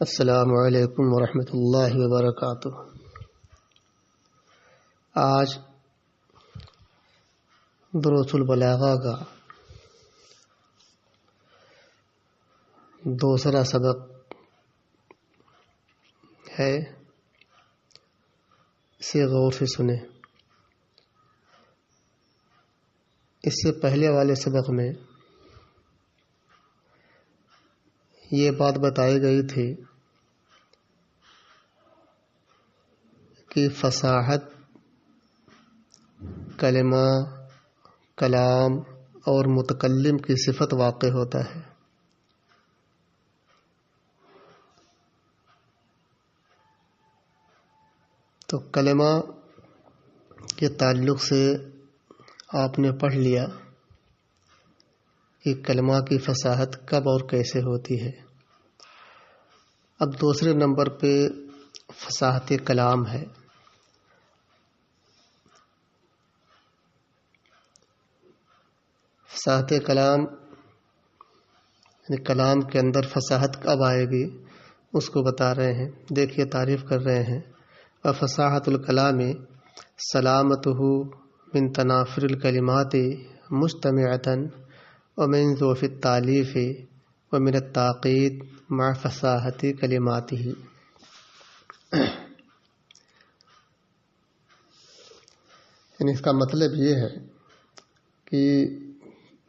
السلام علیکم ورحمۃ اللہ وبرکاتہ۔ آج دروس البلاغہ کا دوسرا سبق ہے، اسے غور سے سنیں۔ اس سے پہلے والے سبق میں یہ بات بتائی گئی تھی کہ فصاحت کلمہ، کلام اور متکلم کی صفت واقع ہوتا ہے۔ تو کلمہ کے تعلق سے آپ نے پڑھ لیا کہ کلمہ کی فصاحت کب اور کیسے ہوتی ہے۔ اب دوسرے نمبر پہ فصاحت کلام ہے۔ فصاحت کلام یعنی کلام کے اندر فصاحت کب آئے گی اس کو بتا رہے ہیں۔ دیکھیے، تعریف کر رہے ہیں، وفصاحت الکلام سلامتہ من تنافر الکلمات مجتمعۃ ومن ضعف التالیف ومن التعقید مع فصاحت کلماتہ۔ یعنی اس کا مطلب یہ ہے کہ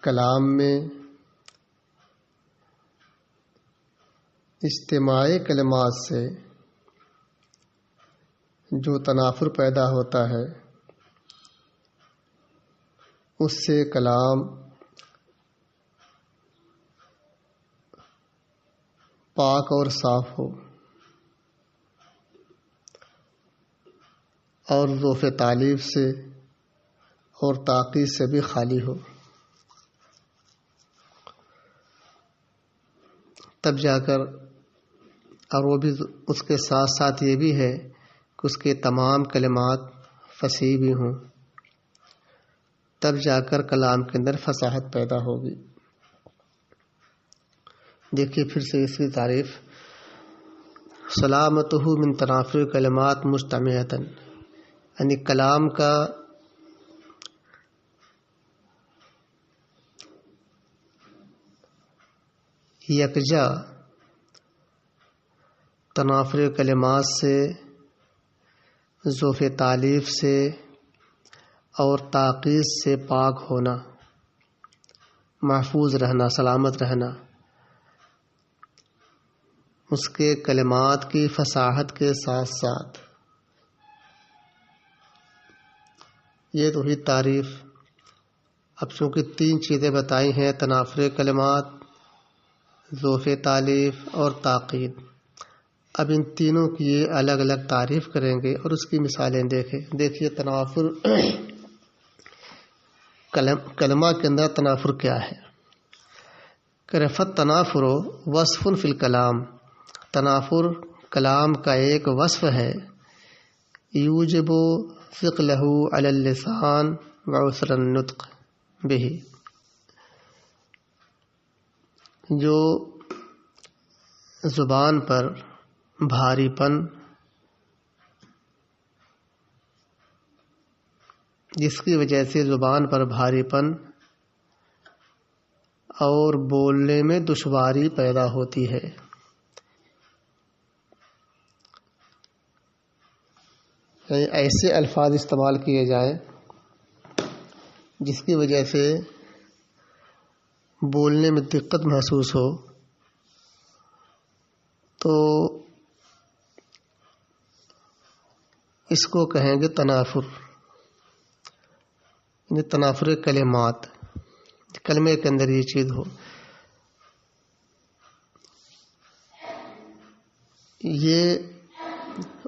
کلام میں اجتماعی کلمات سے جو تنافر پیدا ہوتا ہے اس سے کلام پاک اور صاف ہو اور ضعف تالیف سے اور تعقید سے بھی خالی ہو، تب جا کر، اور وہ بھی اس کے ساتھ ساتھ یہ بھی ہے کہ اس کے تمام کلمات فصیح بھی ہوں، تب جا کر کلام کے اندر فصاحت پیدا ہوگی۔ دیکھیے پھر سے اس کی تعریف، سلامتہ من تنافر کلمات مجتمعۃ، یعنی کلام کا یکجا تنافر کلمات سے، ضعف تالیف سے اور تعقید سے پاک ہونا، محفوظ رہنا، سلامت رہنا، اس کے کلمات کی فصاحت کے ساتھ ساتھ۔ یہ تو ہی تعریف۔ اب چونکہ تین چیزیں بتائی ہیں، تنافر کلمات، ضعف تالیف اور تعقید، اب ان تینوں کی یہ الگ الگ تعریف کریں گے اور اس کی مثالیں دیکھیں۔ دیکھیے تنافر، کلمہ کے اندر تنافر کیا ہے؟ کرفت تنافر وصف فی الکلام، تنافر کلام کا ایک وصف ہے، یوجب ثقلہ علی اللسان وعسر النطق بہ، جو زبان پر بھاری پن، جس کی وجہ سے زبان پر بھاری پن اور بولنے میں دشواری پیدا ہوتی ہے۔ یعنی ایسے الفاظ استعمال کیے جائیں جس کی وجہ سے بولنے میں دقت محسوس ہو، تو اس کو کہیں گے تنافر، یعنی تنافر کلمات، کلمے کے اندر یہ چیز ہو۔ یہ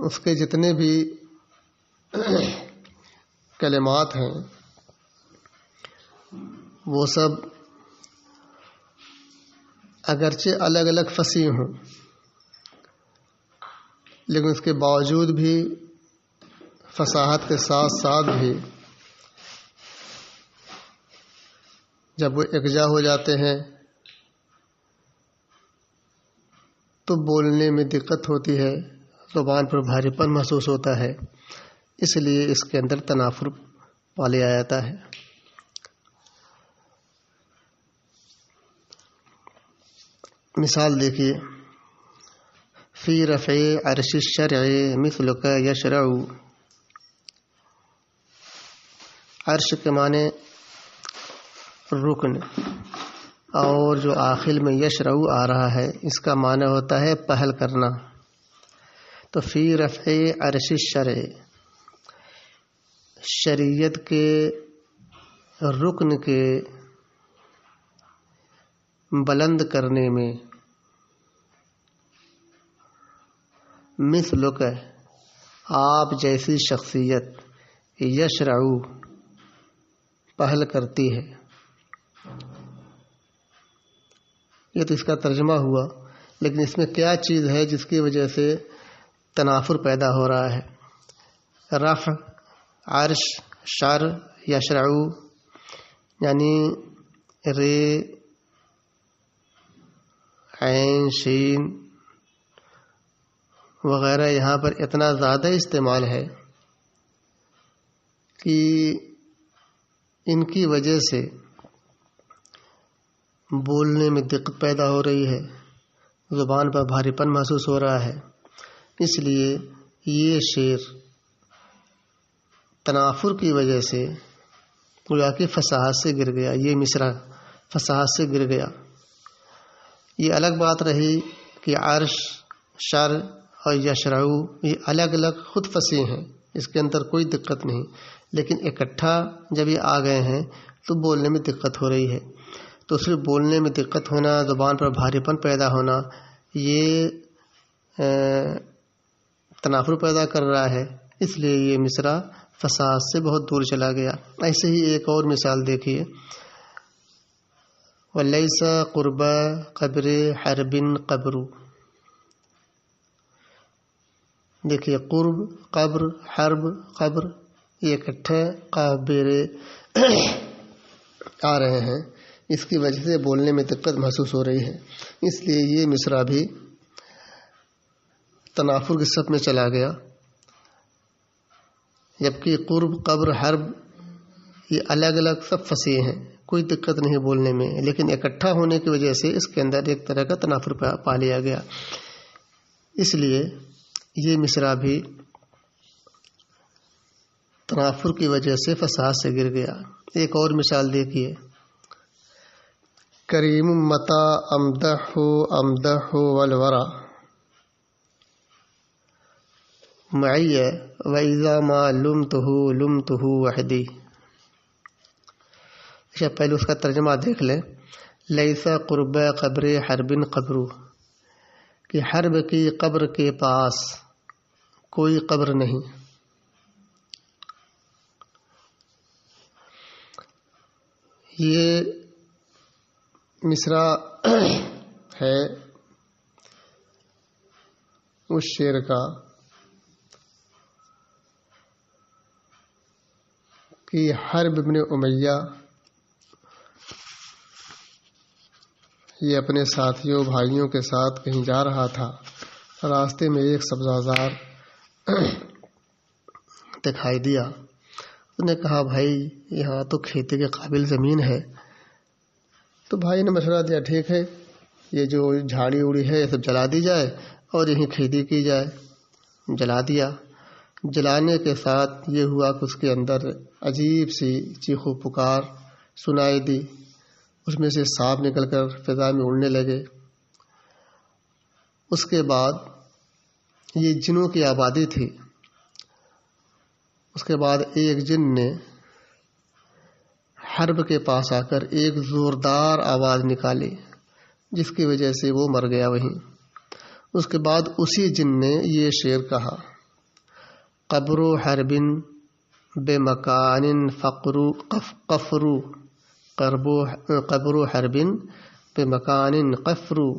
اس کے جتنے بھی کلمات ہیں وہ سب اگرچہ الگ الگ فصیح ہوں، لیکن اس کے باوجود بھی فصاحت کے ساتھ ساتھ بھی جب وہ یکجا ہو جاتے ہیں تو بولنے میں دقت ہوتی ہے، زبان پر بھاری پن محسوس ہوتا ہے، اس لیے اس کے اندر تنافر پا لیا جاتا ہے۔ مثال دیکھیے، فی رفع عرش الشرع مثلک یشرع، عرش کے معنی رکن، اور جو آخر میں یشرع آ رہا ہے اس کا معنی ہوتا ہے پہل کرنا۔ تو فی رفع عرش الشرع، شریعت کے رکن کے بلند کرنے میں، مثلک آپ جیسی شخصیت، یشرع پہل کرتی ہے۔ یہ تو اس کا ترجمہ ہوا، لیکن اس میں کیا چیز ہے جس کی وجہ سے تنافر پیدا ہو رہا ہے؟ رفع، عرش، شر، یشرع، یعنی رے، عین، شین وغیرہ یہاں پر اتنا زیادہ استعمال ہے کہ ان کی وجہ سے بولنے میں دقت پیدا ہو رہی ہے، زبان پر بھاری پن محسوس ہو رہا ہے، اس لیے یہ شعر تنافر کی وجہ سے گویا کہ فصاحت سے گر گیا، یہ مصرع فصاحت سے گر گیا۔ یہ الگ بات رہی کہ عرش، شر اور یشرع یہ الگ الگ خود فصیح ہیں، اس کے اندر کوئی دقت نہیں، لیکن اکٹھا جب یہ آ گئے ہیں تو بولنے میں دقت ہو رہی ہے۔ تو صرف بولنے میں دقت ہونا، زبان پر بھاری پن پیدا ہونا، یہ تنافر پیدا کر رہا ہے، اس لیے یہ مصرع فصاحت سے بہت دور چلا گیا۔ ایسے ہی ایک اور مثال دیکھیے، وَلَيْسَ قُرْبَ قَبْرِ حَرْبٍ قَبْرُ، دیکھیے قرب، قبر، حرب، قبر یہ اکٹھے قابر آ رہے ہیں، اس کی وجہ سے بولنے میں دقت محسوس ہو رہی ہے، اس لیے یہ مصرع بھی تنافر کی صف میں چلا گیا۔ جبکہ قرب، قبر، حرب یہ الگ الگ سب فصیح ہیں، کوئی دقت نہیں بولنے میں، لیکن اکٹھا ہونے کی وجہ سے اس کے اندر ایک طرح کا تنافر پا لیا گیا، اس لیے یہ مصرع بھی تنافر کی وجہ سے فصاحت سے گر گیا۔ ایک اور مثال دیکھیے، کریم متا امدح امدح والورا معی وَإِذَا مَا لُمْتُهُ لُمْتُهُ وحدی۔ اچھا پہلے اس کا ترجمہ دیکھ لیں، لیس قرب قبر حرب قبر، کہ حرب کی قبر کے پاس کوئی قبر نہیں۔ یہ مصرع ہے اس شعر کا کہ حرب ابن امیہ یہ اپنے ساتھیوں بھائیوں کے ساتھ کہیں جا رہا تھا، راستے میں ایک سبزہ زار دکھائی دیا، اس نے کہا بھائی یہاں تو کھیتی کے قابل زمین ہے، تو بھائی نے مشورہ دیا ٹھیک ہے یہ جو جھاڑی اڑی ہے یہ سب جلا دی جائے اور یہیں کھیتی کی جائے۔ جلا دیا، جلانے کے ساتھ یہ ہوا کہ اس کے اندر عجیب سی چیخ و پکار سنائی دی، اس میں سے سانپ نکل کر فضا میں اڑنے لگے۔ اس کے بعد یہ جنوں کی آبادی تھی، اس کے بعد ایک جن نے حرب کے پاس آ کر ایک زوردار آواز نکالی جس کی وجہ سے وہ مر گیا وہیں۔ اس کے بعد اسی جن نے یہ شعر کہا، قبر حرب بے مکان فقرو قفرو، قبر حرب بے مکان قفرو،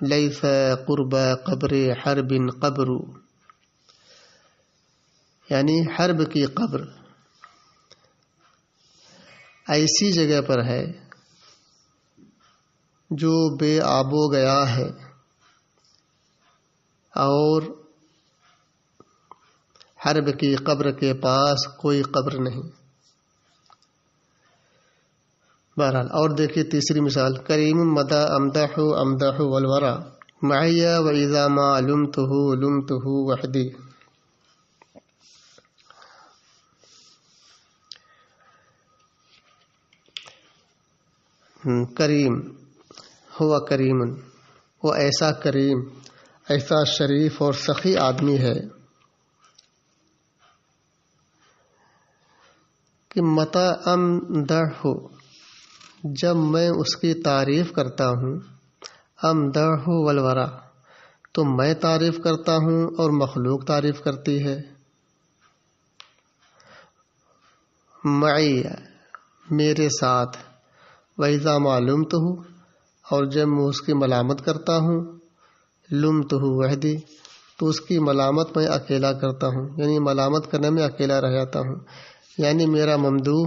لیس قرب قبر حرب قبر، یعنی حرب کی قبر ایسی جگہ پر ہے جو بے آب و گیا ہے، اور حرب کی قبر کے پاس کوئی قبر نہیں۔ بہرحال اور دیکھیے تیسری مثال، کریم مدى امدح امدح والورا معي واذا ما لمته لمته وحدی۔ کریم ہوا کریم، وہ ایسا کریم، ایسا شریف اور سخی آدمی ہے کہ متی امدح، جب میں اس کی تعریف کرتا ہوں، امدح والورا، تو میں تعریف کرتا ہوں اور مخلوق تعریف کرتی ہے، معی میرے ساتھ، وَإِذَا مَا لُمْتُهُ، اور جب میں اس کی ملامت کرتا ہوں، لُمْتُهُ وحدی، تو اس کی ملامت میں اکیلا کرتا ہوں، یعنی ملامت کرنے میں اکیلا رہ جاتا ہوں۔ یعنی میرا ممدوح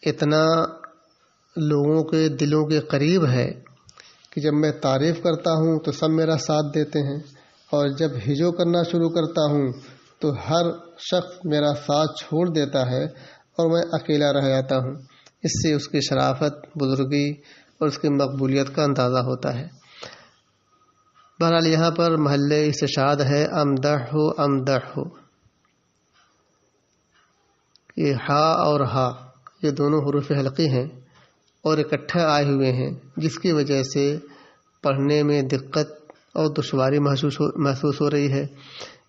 اتنا لوگوں کے دلوں کے قریب ہے کہ جب میں تعریف کرتا ہوں تو سب میرا ساتھ دیتے ہیں، اور جب ہجو کرنا شروع کرتا ہوں تو ہر شخص میرا ساتھ چھوڑ دیتا ہے اور میں اکیلا رہ جاتا ہوں۔ اس سے اس کی شرافت، بزرگی اور اس کی مقبولیت کا اندازہ ہوتا ہے۔ بہرحال یہاں پر محل استشہاد ہے امدح امدح، یہ ہا اور ہا یہ دونوں حروف حلقی ہیں اور اکٹھے آئے ہوئے ہیں، جس کی وجہ سے پڑھنے میں دقت اور دشواری محسوس ہو رہی ہے۔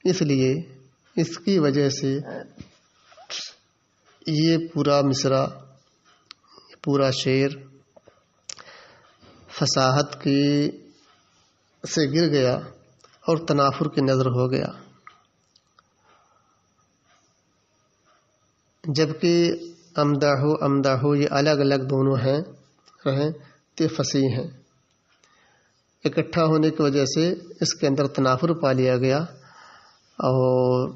اس لیے اس کی وجہ سے یہ پورا مصرع، پورا شعر فصاحت کی سے گر گیا اور تنافر کی نظر ہو گیا، جبکہ امدح امدح یہ الگ الگ دونوں ہیں رہیں تو فصیح ہیں۔ اکٹھا ہونے کی وجہ سے اس کے اندر تنافر پا لیا گیا اور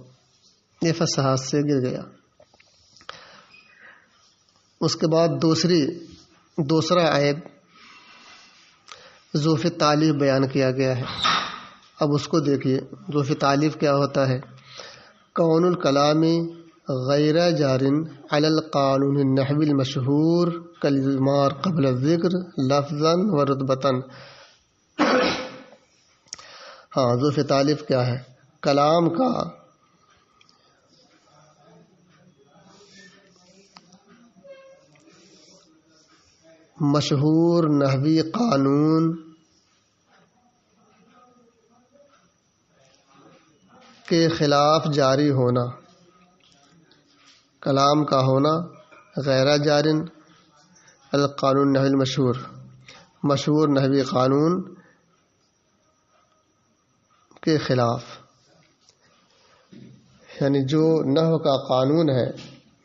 یہ فصاحت سے گر گیا۔ اس کے بعد دوسرا عیب ظروف تعلیف بیان کیا گیا ہے۔ اب اس کو دیکھیے، ظروف تعلیف کیا ہوتا ہے؟ کون الکلام غیر جار علی القانون النحوی المشہور کالازمار قبل الذکر لفظا و رتبۃ۔ ہاں، ظروف تعلیف کیا ہے؟ کلام کا مشہور نحوی قانون کے خلاف جاری ہونا، کلام کا ہونا غیر جارن القانون نحوی المشہور، مشہور نحوی قانون کے خلاف، یعنی جو نحو کا قانون ہے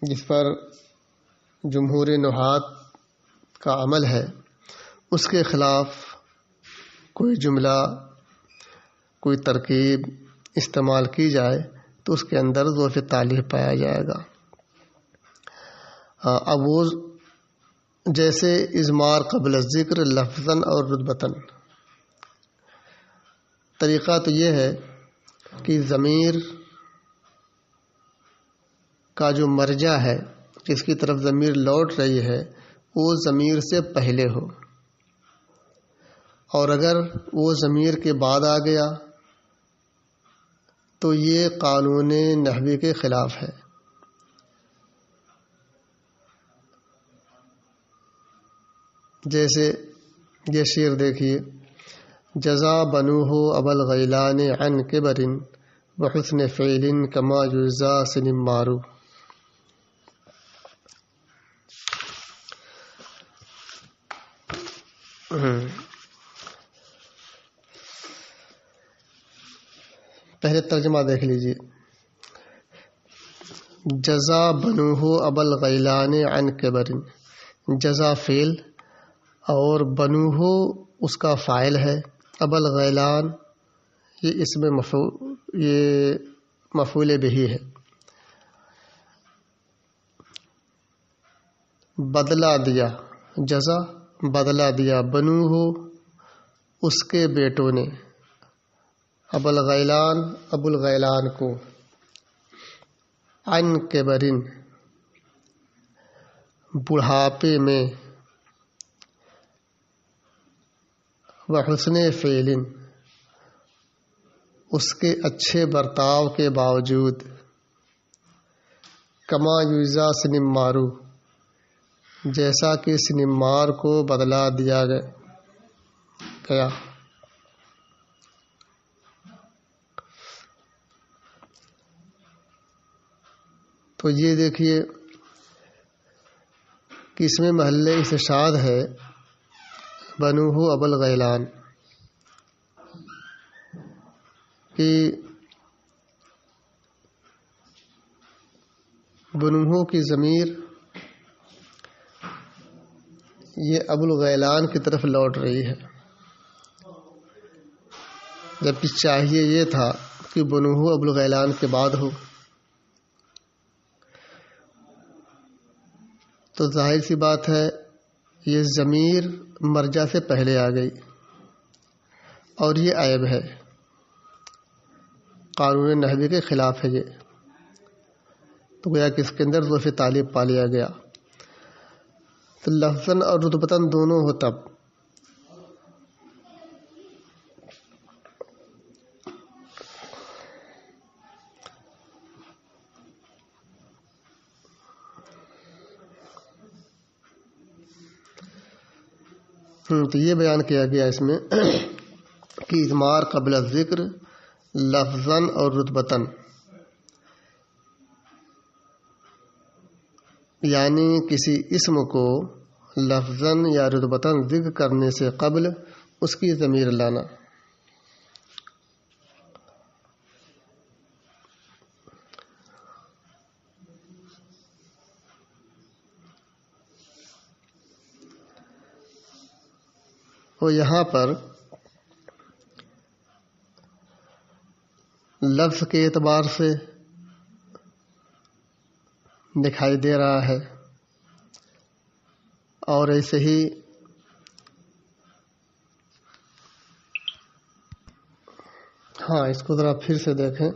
جس پر جمہور نحات کا عمل ہے، اس کے خلاف کوئی جملہ، کوئی ترکیب استعمال کی جائے تو اس کے اندر ظروف تعلیف پایا جائے گا۔ اب وہ جیسے اضمار قبل الذکر لفظاً اور رتبتاً، طریقہ تو یہ ہے کہ ضمیر کا جو مرجع ہے، جس کی طرف ضمیر لوٹ رہی ہے، وہ ضمیر سے پہلے ہو، اور اگر وہ ضمیر کے بعد آ گیا تو یہ قانون نحوی کے خلاف ہے۔ جیسے یہ شعر دیکھیے، جزا بنوہ ابا الغیلان عن کبر بحسن فعل کما یجزا سنمار۔ پہلے ترجمہ دیکھ لیجیے، جزا بنوہ ابا الغیلان عن کبر، جزا فعل اور بنوہ اس کا فاعل ہے، ابا الغیلان یہ اسم مفعول بہ ہے، بدلہ دیا، جزا بدلہ دیا، بنوہ اس کے بیٹوں نے ابو الغیلان کو عن کبرن بڑھاپے میں وحسن فعل اس کے اچھے برتاؤ کے باوجود کما یوزا سنمارو جیسا کہ سنمار کو بدلا دیا گیا تو یہ دیکھیے کہ اس میں محل استشہاد ہے بنوہ ابو الغیلان کہ بنوہ کی ضمیر یہ ابو الغیلان کی طرف لوٹ رہی ہے، جبکہ چاہیے یہ تھا کہ بنوہ ابو الغیلان کے بعد ہو۔ تو ظاہر سی بات ہے یہ ضمیر مرجع سے پہلے آ گئی اور یہ عیب ہے، قانون نحوی کے خلاف ہے یہ، تو گویا کہ اس کے اندر ظرف تعلیب پا لیا گیا۔ تو لفظاً اور رتبتاً دونوں ہو تب تو یہ بیان کیا گیا اس میں کہ اضمار قبل الذکر لفظاً اور رتبتاً، یعنی کسی اسم کو لفظاً یا رتبتاً ذکر کرنے سے قبل اس کی ضمیر لانا۔ وہ یہاں پر لفظ کے اعتبار سے دکھائی دے رہا ہے، اور ایسے ہی اس کو ذرا پھر سے دیکھیں۔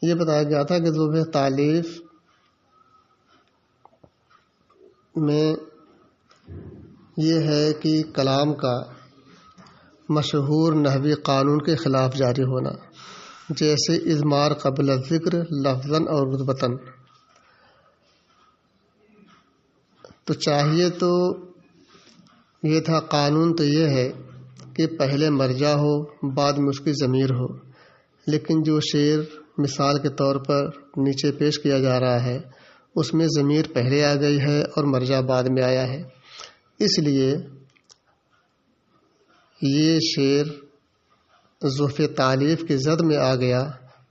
یہ بتایا گیا تھا کہ ظرف تعلیف میں یہ ہے کہ کلام کا مشہور نحوی قانون کے خلاف جاری ہونا، جیسے اضمار قبل الذکر لفظاً اور رتبتاً۔ تو چاہیے تو یہ تھا، قانون تو یہ ہے کہ پہلے مرجع ہو بعد میں اس کی ضمیر ہو، لیکن جو شعر مثال کے طور پر نیچے پیش کیا جا رہا ہے اس میں ضمیر پہلے آ گئی ہے اور مرجع بعد میں آیا ہے، اس لیے یہ شعر ظرف تعلیف کی زد میں آ گیا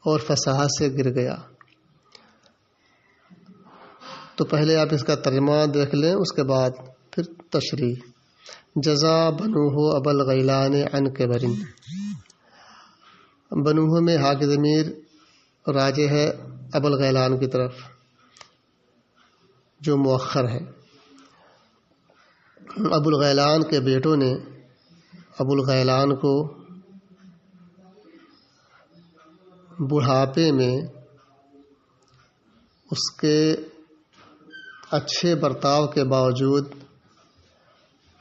اور فصاحت سے گر گیا۔ تو پہلے آپ اس کا ترجمہ دیکھ لیں، اس کے بعد پھر تشریح۔ جزا بنوہ ابو الغیلان عن کبر، بنوہ میں ہا کی ضمیر راجع ہے ابو الغیلان کی طرف جو مؤخر ہے۔ ابو الغیلان کے بیٹوں نے ابو الغیلان کو بڑھاپے میں اس کے اچھے برتاؤ کے باوجود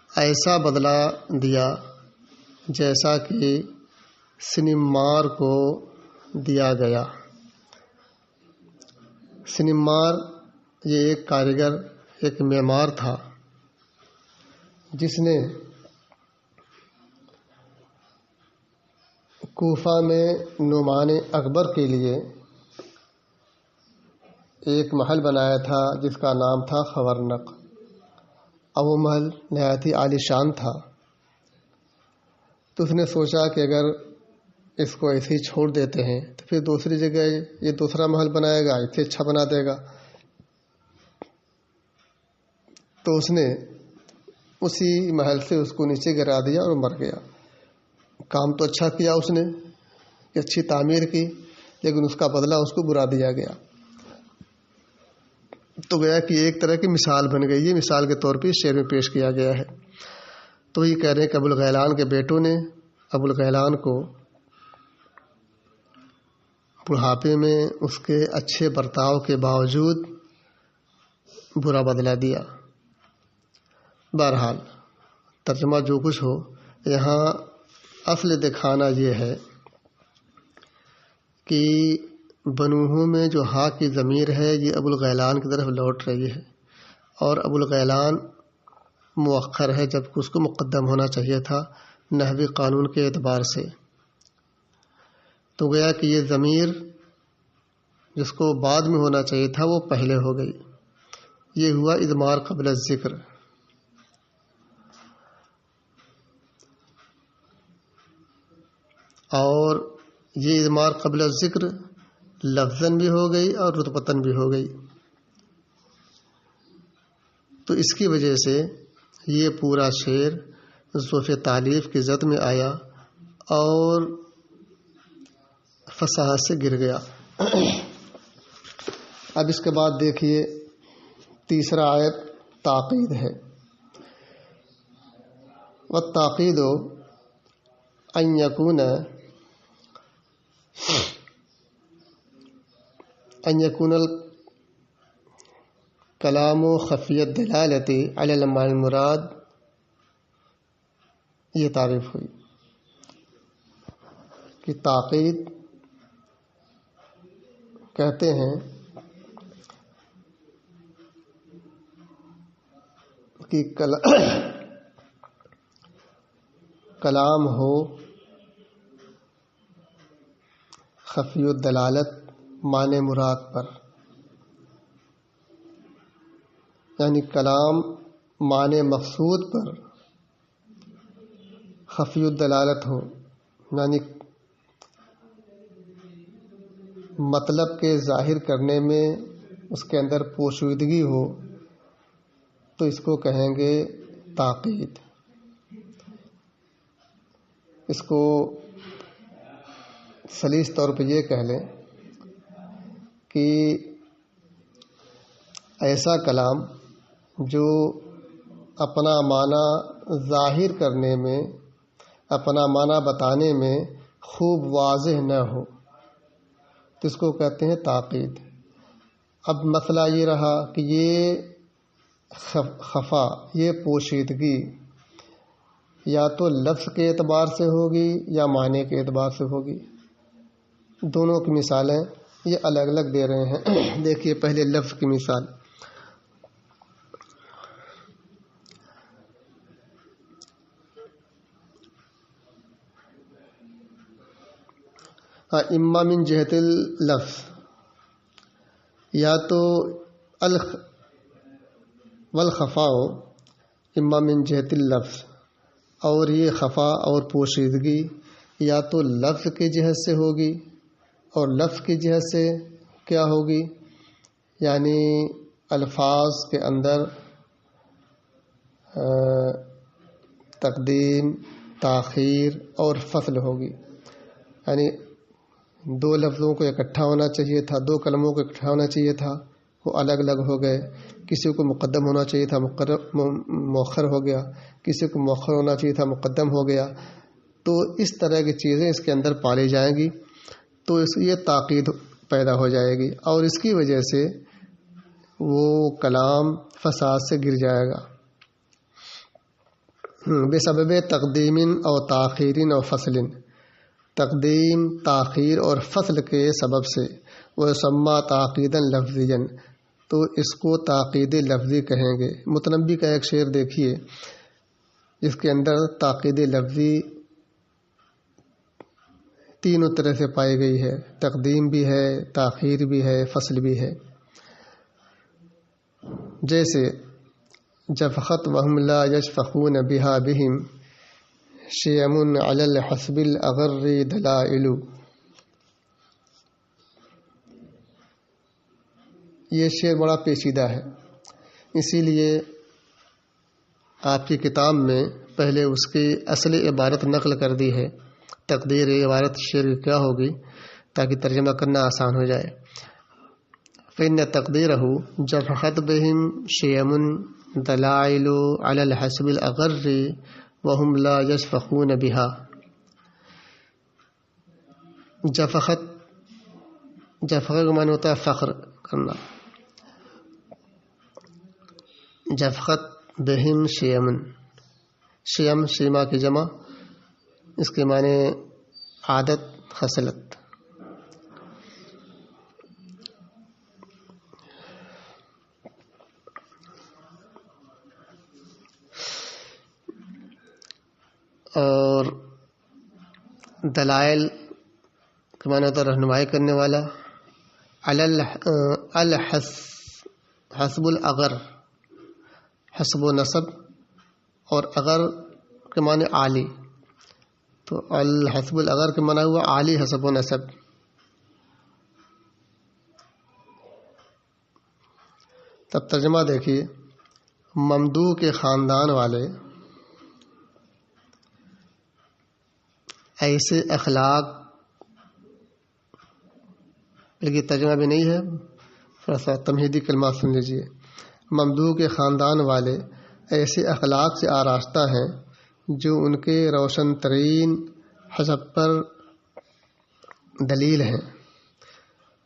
ایسا بدلہ دیا جیسا کہ سنمار کو دیا گیا۔ سنمار یہ ایک کاریگر، ایک معمار تھا جس نے کوفہ میں نعمان اکبر کے لیے ایک محل بنایا تھا جس کا نام تھا خورنق، اور وہ محل نہایت ہی عالی شان تھا۔ تو اس نے سوچا کہ اگر اس کو ایسے ہی چھوڑ دیتے ہیں تو پھر دوسری جگہ یہ دوسرا محل بنائے گا، اسے اچھا بنا دے گا۔ تو اس نے اسی محل سے اس کو نیچے گرا دیا اور مر گیا۔ کام تو اچھا کیا اس نے کہ اچھی تعمیر کی، لیکن اس کا بدلہ اس کو برا دیا گیا۔ تو گیا کہ ایک طرح کی مثال بن گئی، یہ مثال کے طور پہ شعر میں پیش کیا گیا ہے۔ تو یہ کہہ رہے ہیں کہ ابوالغیلان کے بیٹوں نے ابوالغیلان کو بڑھاپے میں اس کے اچھے برتاؤ کے باوجود برا بدلہ دیا۔ بہرحال ترجمہ جو کچھ ہو، یہاں اصل دکھانا یہ ہے کہ بنوہ میں جو ہا کی ضمیر ہے یہ ابوالغیلان کی طرف لوٹ رہی ہے، اور ابوالغیلان مؤخر ہے جبکہ اس کو مقدم ہونا چاہیے تھا نحوی قانون کے اعتبار سے۔ تو گویا کہ یہ ضمیر جس کو بعد میں ہونا چاہیے تھا وہ پہلے ہو گئی، یہ ہوا اضمار قبل الذکر۔ اور یہ اضمار قبل الذکر لفظاً بھی ہو گئی اور رتبتاً بھی ہو گئی، تو اس کی وجہ سے یہ پورا شعر ظرف تعلیف کی ضد میں آیا اور فصاحت سے گر گیا۔ اب اس کے بعد دیکھیے تیسرا آیت تاقید ہے۔ والتاقید ان یکون الکلام خفی الدلالۃ علی المعنی المراد، یہ تعریف ہوئی کہ تاقید کہتے ہیں کہ کلام ہو خفی الدلالت معنی مراد پر، یعنی کلام معنی مقصود پر خفی الدلالت ہو، یعنی مطلب کے ظاہر کرنے میں اس کے اندر پوشیدگی ہو، تو اس کو کہیں گے تاقید۔ اس کو سلیس طور پہ یہ کہہ لیں کہ ایسا کلام جو اپنا معنی ظاہر کرنے میں، اپنا معنی بتانے میں خوب واضح نہ ہو، تو اس کو کہتے ہیں تاقید۔ اب مسئلہ یہ رہا کہ یہ خفا، یہ پوشیدگی یا تو لفظ کے اعتبار سے ہوگی یا معنی کے اعتبار سے ہوگی۔ دونوں کی مثالیں یہ الگ الگ دے رہے ہیں۔ دیکھیے پہلے لفظ کی مثال، اما من جہت اللفظ، یا تو والخفاء اما من جہت اللفظ، اور یہ خفا اور پوشیدگی یا تو لفظ کی جہت سے ہوگی، اور لفظ کی جہت سے کیا ہوگی، یعنی الفاظ کے اندر تقدیم، تاخیر اور فصل ہوگی، یعنی دو لفظوں کو اکٹھا ہونا چاہیے تھا، دو کلموں کو اکٹھا ہونا چاہیے تھا، وہ الگ الگ ہو گئے۔ کسی کو مقدم ہونا چاہیے تھا، مؤخر ہو گیا، کسی کو مؤخر ہونا چاہیے تھا، مقدم ہو گیا۔ تو اس طرح کی چیزیں اس کے اندر پالی جائیں گی، تو یہ تاقید پیدا ہو جائے گی، اور اس کی وجہ سے وہ کلام فساد سے گر جائے گا۔ بسبب تقدیم او تاخیر او فصل، تقدیم، تاخیر اور فصل کے سبب سے، ویسمى تاقیدا لفظیا، تو اس کو تاقید لفظی کہیں گے۔ متنبی کا ایک شعر دیکھیے جس کے اندر تاقید لفظی تینوں طرح سے پائی گئی ہے، تقدیم بھی ہے، تاخیر بھی ہے، فصل بھی ہے۔ جیسے جفخت وهم لا يشفقون بها بهم شیم علی الحسب الاغر دلائل، یہ شعر بڑا پیچیدہ ہے، اسی لیے آپ کی کتاب میں پہلے اس کی اصل عبارت نقل کر دی ہے، تقدیر عبارت شعر کیا ہوگی تاکہ ترجمہ کرنا آسان ہو جائے۔ فإن تقدیرہ جفخت بہم شیم دلائل علی الحسب الاغر وهم لا يشفقون بها. جفقت کا معنی ہوتا ہے فخر کرنا. جفقت بہم شیمن، شیم شیما کی جمع، اس کے معنی عادت خصلت. اور دلائل کے معنی ہوتا ہے رہنمائی کرنے والا. حسب الاگر، حسب و نسب، اور اگر کے معنی عالی، تو الحسب الاگر کے معنی ہوا عالی حسب و نسب. تب ترجمہ دیکھیے، ممدوح کے خاندان والے ایسے اخلاق، لیکن ترجمہ بھی نہیں ہے، تھوڑا سا تمہیدی کلمات سن لیجیے. ممدوح کے خاندان والے ایسے اخلاق سے آراستہ ہیں جو ان کے روشن ترین حسب پر دلیل ہیں.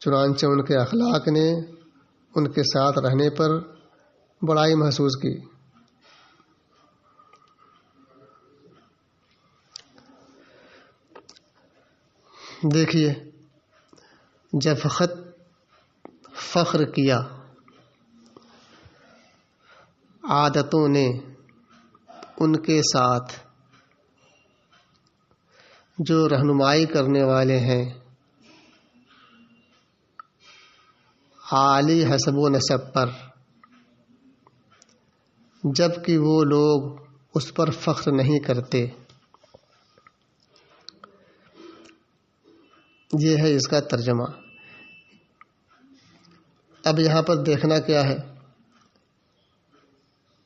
چنانچہ ان کے اخلاق نے ان کے ساتھ رہنے پر بڑائی محسوس کی. دیکھیے، جفقت فخر کیا، عادتوں نے ان کے ساتھ جو رہنمائی کرنے والے ہیں عالی حسب و نسب پر، جب کہ وہ لوگ اس پر فخر نہیں کرتے. یہ ہے اس کا ترجمہ. اب یہاں پر دیکھنا کیا ہے،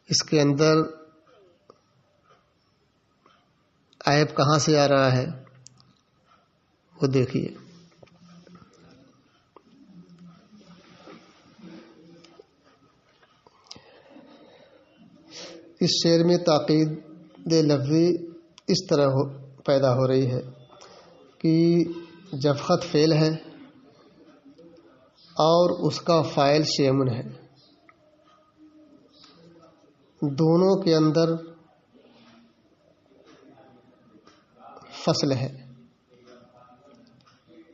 اس کے اندر عیب کہاں سے آ رہا ہے وہ دیکھیے. اس شعر میں تاکید لفظی اس طرح پیدا ہو رہی ہے کہ جفقت فعل ہے اور اس کا فاعل شیمن ہے. دونوں کے اندر فصل ہے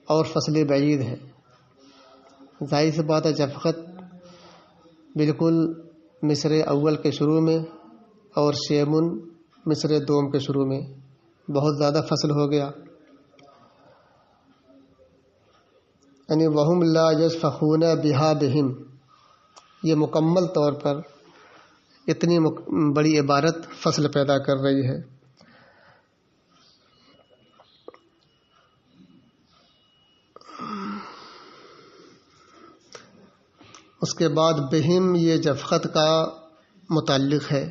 اور فصل بعید ہے. ظاہر سی بات ہے، جفقت بالکل مصر اول کے شروع میں اور شیمن مصر دوم کے شروع میں، بہت زیادہ فصل ہو گیا. یعنی وہم لا یشفقون بہا بہم، یہ مکمل طور پر اتنی بڑی عبارت فصل پیدا کر رہی ہے. اس کے بعد بہم یہ جفقت کا متعلق ہے.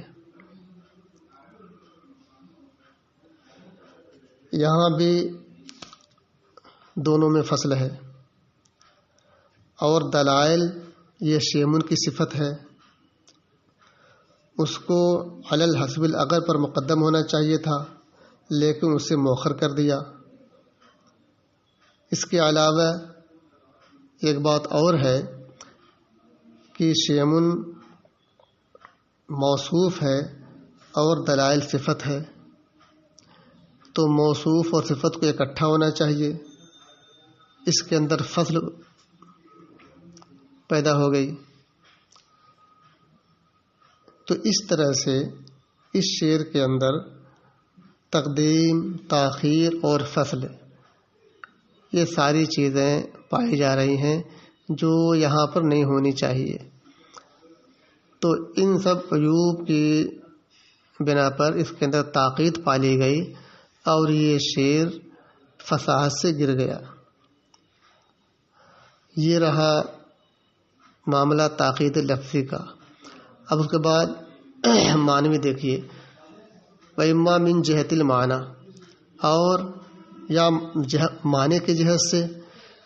یہاں بھی دونوں میں فصل ہے. اور دلائل یہ شیمن کی صفت ہے، اس کو علی الحسب الاگر پر مقدم ہونا چاہیے تھا لیکن اسے مؤخر کر دیا. اس کے علاوہ ایک بات اور ہے کہ شیمن موصوف ہے اور دلائل صفت ہے، تو موصوف اور صفت کو اکٹھا ہونا چاہیے. اس کے اندر فصل پیدا ہو گئی. تو اس طرح سے اس شعر کے اندر تقدیم، تاخیر اور فصل، یہ ساری چیزیں پائی جا رہی ہیں جو یہاں پر نہیں ہونی چاہیے. تو ان سب عیوب کی بنا پر اس کے اندر تاکید پالی گئی اور یہ شعر فصاحت سے گر گیا. یہ رہا معاملہ تاکید لفظی کا. اب اس کے بعد معنوی دیکھیے، وَإِمَّا مِن جِهَةِ الْمَعْنَى، اور یا معنی کی جہت سے.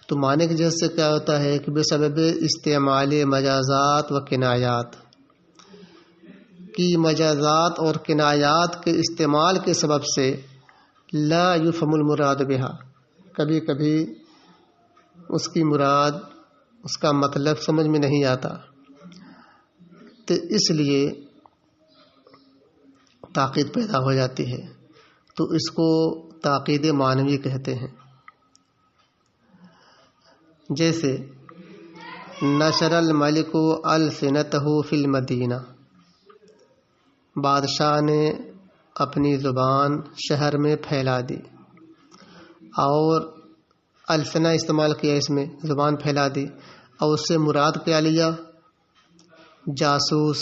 تو معنی کی جہت سے کیا ہوتا ہے کہ بسبب استعمال مجازات و کنایات، کی مجازات اور کنایات کے استعمال کے سبب سے لا یفہم المراد بہا، کبھی کبھی اس کی مراد، اس کا مطلب سمجھ میں نہیں آتا، تو اس لیے تاکید پیدا ہو جاتی ہے، تو اس کو تاکید معنوی کہتے ہیں۔ جیسے نشر الملک السنتہ فی المدینہ، بادشاہ نے اپنی زبان شہر میں پھیلا دی، اور السنہ استعمال کیا، اس میں زبان پھیلا دی، اور اس سے مراد کیا لیا؟ جاسوس،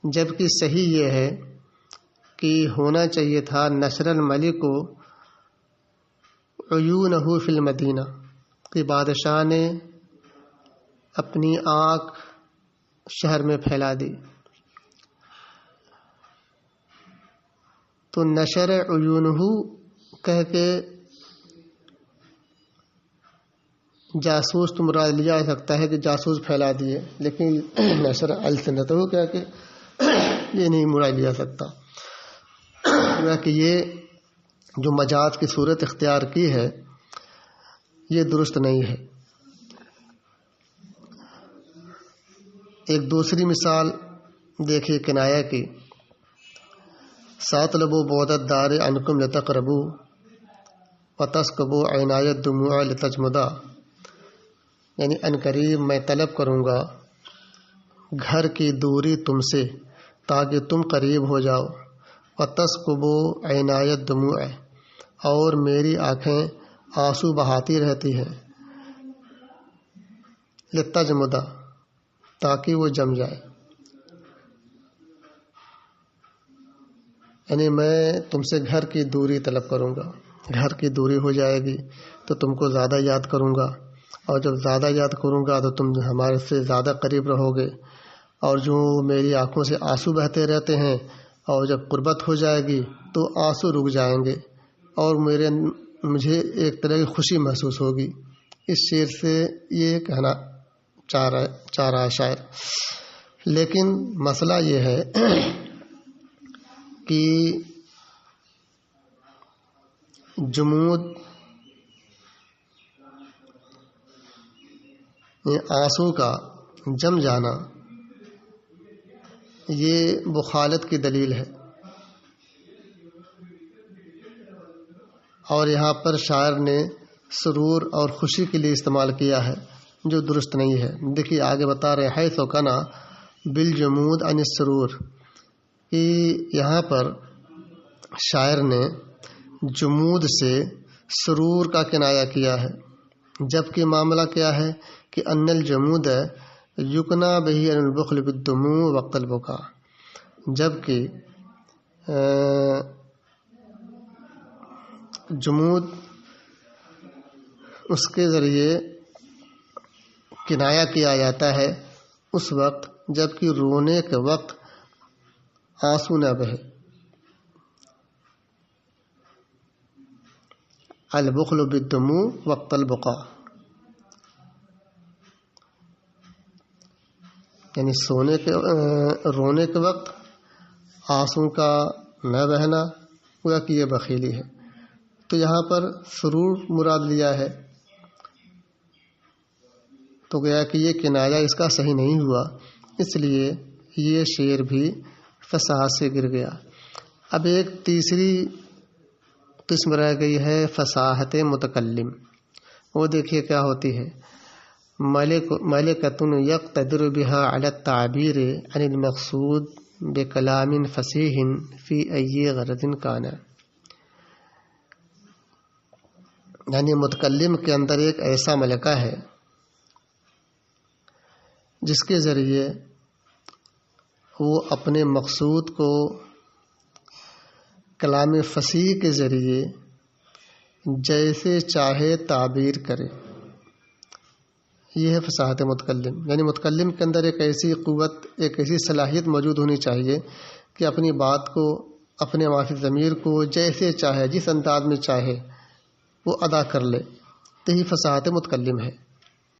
جبکہ صحیح یہ ہے کہ ہونا چاہیے تھا نشر الملک عیونہ فی المدینہ، کہ بادشاہ نے اپنی آنکھ شہر میں پھیلا دی، تو نشر عیونہ کہہ کے جاسوس تو مراد لیا جا سکتا ہے کہ جاسوس پھیلا دیے، لیکن نشر السنتہ کہہ کے یہ نہیں مراد لیا سکتا، کہ یہ جو مجاز کی صورت اختیار کی ہے یہ درست نہیں ہے۔ ایک دوسری مثال دیکھیے کنایہ کی، ساطلبوا بعد الدار عنکم لتقربوا وتسکبوا عنایہ الدموع لتجمدا، یعنی عنقریب میں طلب کروں گا گھر کی دوری تم سے تاکہ تم قریب ہو جاؤ، وتسکبوا عنایہ الدموع، اور میری آنکھیں آنسو بہاتی رہتی ہیں، لتجمدا، تاکہ وہ جم جائے، یعنی میں تم سے گھر کی دوری طلب کروں گا، گھر کی دوری ہو جائے گی تو تم کو زیادہ یاد کروں گا، اور جب زیادہ یاد کروں گا تو تم ہمارے سے زیادہ قریب رہو گے، اور جو میری آنکھوں سے آنسو بہتے رہتے ہیں، اور جب قربت ہو جائے گی تو آنسو رک جائیں گے، اور مجھے ایک طرح کی خوشی محسوس ہوگی۔ اس شعر سے یہ کہنا چاہ رہا ہے شاعر، لیکن مسئلہ یہ ہے کہ جمود آنسو کا جم جانا یہ بخالت کی دلیل ہے، اور یہاں پر شاعر نے سرور اور خوشی کے لیے استعمال کیا ہے، جو درست نہیں ہے۔ دیکھیے آگے بتا رہے ہیں حیث کنا بالجمود عن السرور، کہ یہاں پر شاعر نے جمود سے سرور کا کنایہ کیا ہے، جبکہ معاملہ کیا ہے کہ ان الجمود یکنا بہ عن البخل بالدموع وقت البکا، جبکہ جمود اس کے ذریعے کنایہ کیا جاتا ہے اس وقت جبکہ رونے کے وقت آنسو نہ بہے۔ البخل بالدموع وقت البقاء، یعنی رونے کے وقت آنسو کا نہ بہنا، گویا کہ یہ بخیلی ہے۔ تو یہاں پر سرور مراد لیا ہے، تو گویا کہ یہ کنایہ اس کا صحیح نہیں ہوا، اس لیے یہ شعر بھی فصاحت سے گر گیا۔ اب ایک تیسری قسم رہ گئی ہے فصاحت متکلم، وہ دیکھیے کیا ہوتی ہے، ملکۃ یقتدر بہا علی التعبیر عن المقصود بکلام فصیح فی ای غرض کان، یعنی متکلم کے اندر ایک ایسا ملکہ ہے جس کے ذریعے وہ اپنے مقصود کو کلام فصیح کے ذریعے جیسے چاہے تعبیر کرے، یہ ہے فصاحت متکلم۔ یعنی متکلم کے اندر ایک ایسی قوت، ایک ایسی صلاحیت موجود ہونی چاہیے کہ اپنی بات کو، اپنے ما فی الضمیر کو جیسے چاہے، جس انداز میں چاہے وہ ادا کر لے، یہی فصاحت متکلم ہے۔